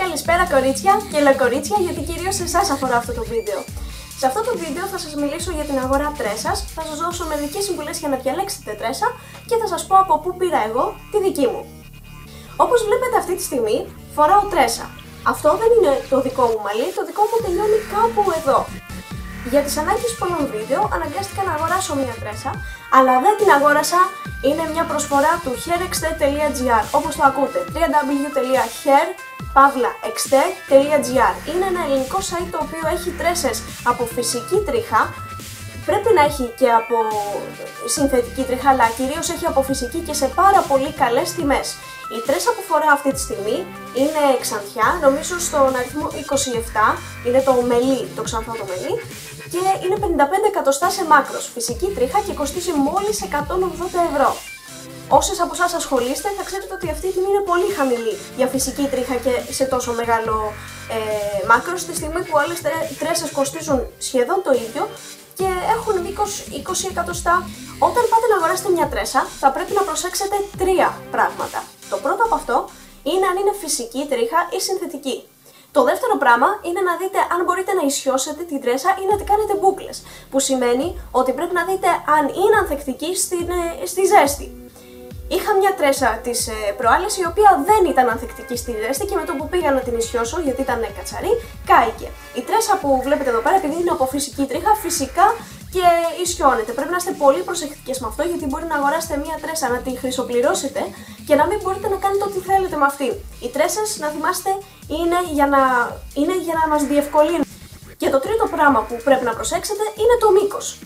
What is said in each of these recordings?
Καλησπέρα κορίτσια και λεκορίτσια, γιατί κυρίως σε εσάς αφορά αυτό το βίντεο. Σε αυτό το βίντεο θα σας μιλήσω για την αγορά τρέσας, θα σας δώσω μερικές συμβουλές για να διαλέξετε τρέσα και θα σας πω από πού πήρα εγώ τη δική μου. Όπως βλέπετε αυτή τη στιγμή φοράω τρέσα. Αυτό δεν είναι το δικό μου μαλλί, το δικό μου τελειώνει κάπου εδώ. Για τις ανάγκες πολλών βίντεο αναγκάστηκα να αγοράσω μια τρέσα, αλλά δεν την αγόρασα, είναι μια προσφορά του hairexte.gr, όπως το ακούτε, www.hair-exte.gr. Είναι ένα ελληνικό site το οποίο έχει τρέσες από φυσική τρίχα, πρέπει να έχει και από συνθετική τρίχα, αλλά κυρίως έχει από φυσική και σε πάρα πολύ καλές τιμές. Η τρέσα που φοράω αυτή τη στιγμή είναι ξανθιά, νομίζω στον αριθμό 27, είναι το μελί, το ξανθό το μελί, και είναι 55 εκατοστά σε μάκρος, φυσική τρίχα και κοστίζει μόλις 180 ευρώ. Όσες από εσάς ασχολείστε θα ξέρετε ότι αυτή η τιμή είναι πολύ χαμηλή για φυσική τρίχα και σε τόσο μεγάλο μάκρος, στη στιγμή που άλλες τρέσες κοστίζουν σχεδόν το ίδιο και έχουν μήκος 20 εκατοστά. Όταν πάτε να αγοράσετε μια τρέσα θα πρέπει να προσέξετε τρία πράγματα. Το πρώτο από αυτό είναι αν είναι φυσική τρίχα ή συνθετική. Το δεύτερο πράγμα είναι να δείτε αν μπορείτε να ισιώσετε την τρέσα ή να την κάνετε μπούκλες, που σημαίνει ότι πρέπει να δείτε αν είναι ανθεκτική στη ζέστη. Είχα μια τρέσα της προάλλες η οποία δεν ήταν ανθεκτική στη ζέστη και με το που πήγα να την ισιώσω, γιατί ήταν κατσαρή, κάηκε. Η τρέσα που βλέπετε εδώ πέρα, επειδή είναι από φυσική τρίχα, φυσικά και ισιώνεται. Πρέπει να είστε πολύ προσεκτικές με αυτό, γιατί μπορεί να αγοράσετε μια τρέσα, να την χρυσοπληρώσετε και να μην μπορείτε να κάνετε ό,τι θέλετε με αυτή. Οι τρέσες, να θυμάστε, είναι για να μας διευκολύνουν. Και το τρίτο πράγμα που πρέπει να προσέξετε είναι το μήκος.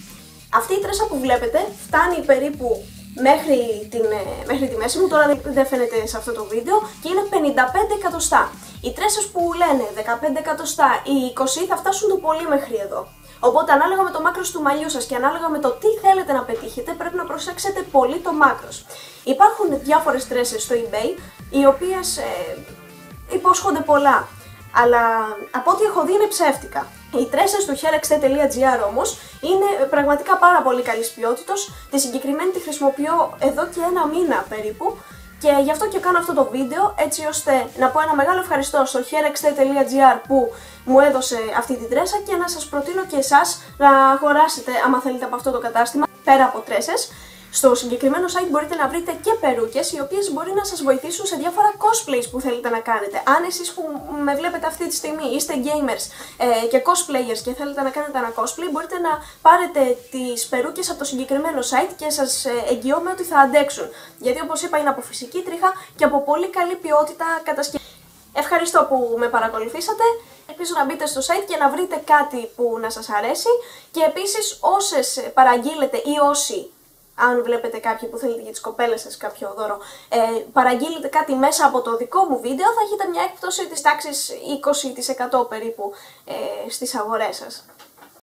Αυτή η τρέσα που βλέπετε φτάνει περίπου μέχρι τη μέση μου, τώρα δεν φαίνεται σε αυτό το βίντεο, και είναι 55 εκατοστά. Οι τρέσες που λένε 15 εκατοστά ή 20 θα φτάσουν το πολύ μέχρι εδώ. Οπότε ανάλογα με το μάκρος του μαλλιού σας και ανάλογα με το τι θέλετε να πετύχετε πρέπει να προσέξετε πολύ το μάκρος. Υπάρχουν διάφορες τρέσες στο eBay οι οποίες υπόσχονται πολλά, αλλά από ό,τι έχω δει είναι ψεύτικα. Οι τρέσες του hairexte.gr όμως είναι πραγματικά πάρα πολύ καλής ποιότητας. Τη συγκεκριμένη τη χρησιμοποιώ εδώ και ένα μήνα περίπου και γι' αυτό και κάνω αυτό το βίντεο, έτσι ώστε να πω ένα μεγάλο ευχαριστώ στο hairexte.gr που μου έδωσε αυτή την τρέσα και να σας προτείνω και εσάς να αγοράσετε άμα θέλετε από αυτό το κατάστημα πέρα από τρέσες. Στο συγκεκριμένο site μπορείτε να βρείτε και περούκες οι οποίες μπορεί να σας βοηθήσουν σε διάφορα cosplays που θέλετε να κάνετε. Αν εσείς που με βλέπετε αυτή τη στιγμή είστε gamers και cosplayers και θέλετε να κάνετε ένα cosplay, μπορείτε να πάρετε τις περούκες από το συγκεκριμένο site και σας εγγυώμαι ότι θα αντέξουν. Γιατί όπως είπα είναι από φυσική τρίχα και από πολύ καλή ποιότητα κατασκευή. Ευχαριστώ που με παρακολουθήσατε. Ελπίζω να μπείτε στο site και να βρείτε κάτι που να σας αρέσει και επίσης όσες παραγγείλετε ή όσοι, αν βλέπετε κάποιοι που θέλετε για τις κοπέλες σας κάποιο δώρο, παραγγείλετε κάτι μέσα από το δικό μου βίντεο, θα έχετε μια έκπτωση της τάξης 20% περίπου στις αγορές σας.